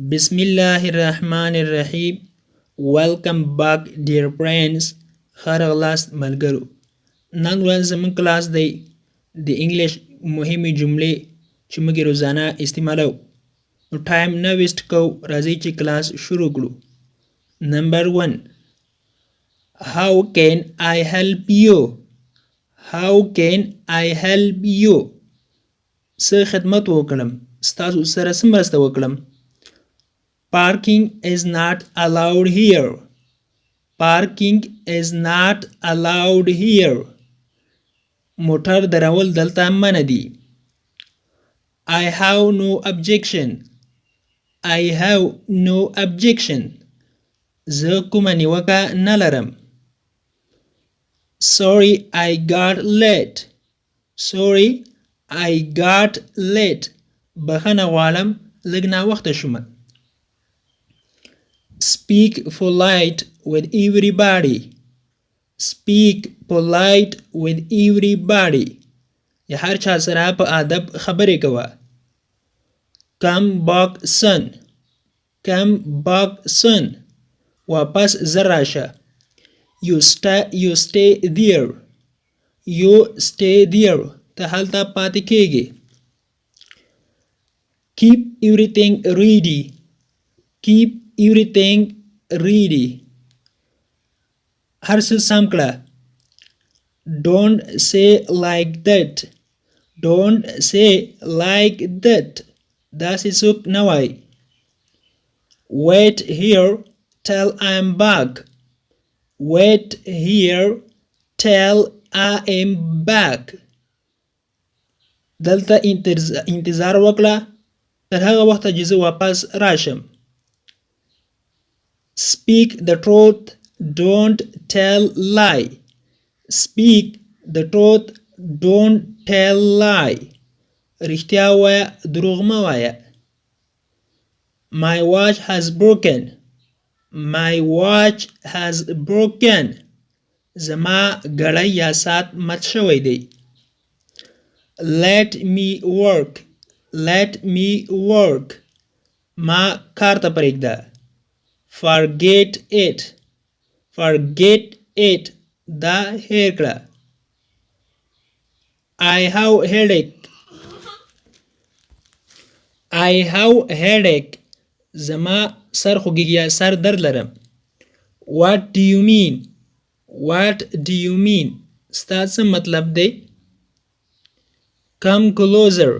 Bismillahirrahmanirrahim. Welcome back dear friends. خرغلاست ملګرو. نن ورځ زموږ کلاس دی د انګلیش مهمې جملې چې موږ روزانه استعمالو. نو ټایم نه ویسټ کوو، راځئ چې کلاس شروع کړو. نمبر 1. How can I help you? How can I help you? څه خدمت وکړم؟ ستاسو سره څه مرسته وکړم؟ Parking is not allowed here. Parking is not allowed here. موټر درول دلته منع دي. I have no objection. I have no objection. زه کومه نیوکه نه لرم. Sorry I got late. Sorry I got late. بخښنه غواړم لږ ناوخته شوم. Speak polite with everybody. Speak polite with everybody. د هر چا سره په ادب خبرې کوه. Come back soon. Come back soon. واپس زر راشه. You stay there. You stay there. ته هلته پاتې کېږي. Keep everything ready. Keep everything ready. هر څه سم کړه. Don't say like that. Don't say like that. داسې څوک نه وایي. Wait here till I'm back. Wait here till I am back. دلته انتظار وکړه تر هغه وخته چې زه واپس راشم. Speak the truth. Don't tell lie. Speak the truth. Don't tell lie. رښتیا وایه، دروغ مه وایه. My watch has broken. My watch has broken. زما ګړی یا ساعت مات شوی دی. Let me work. Let me work. ما کار ته پرېږده. Forget it. Forget it. دا هیر کړه. I have headache. I have headache. زما سر خوږیږي یا سر درد لرم. What do you mean? What do you mean? ستا څه مطلب دی؟ Come closer.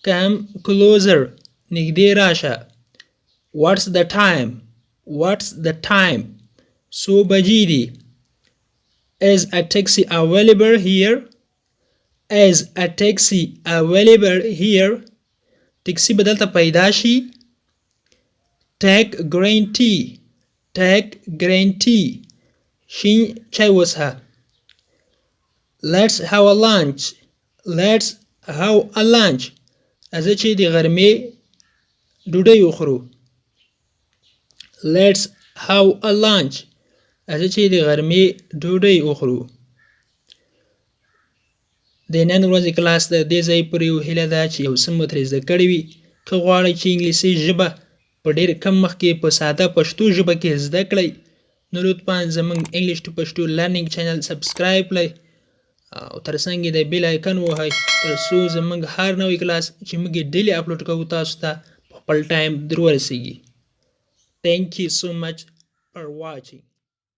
Come closer. نږدې راشه. What's the time? What's the time? څو بجې دي؟ Is a taxi available here? Is a taxi available here? ټکسي به دلته پیدا شي. Take green tea. Take green tea. شین چای وڅښه. Let's have a lunch. Let's have a lunch. راځه چې د غرمې ډوډۍ وخورو. Let's have a lunch. راځه چې د غرمې ډوډۍ وخورو. د نن ورځې کلاس د دې ځای پورې یو هیله ده چې یو څه مو ترې زده کړي وي. که غواړئ چې انګلیسي ژبه په ډېر کم مخ کې په ساده پښتو ژبه کې زده کړئ، نو لطفا زموږ انګلیش ټو پښتو لرنینګ چینل سبسکرایب کړئ او تر څنګ د بیل آیکن ووهئ تر څو زموږ هر نوی کلاس چې موږ ډیلی اپلوډ کوو تاسو ته په خپل ټایم در ورسیږي. Thank you so much for watching.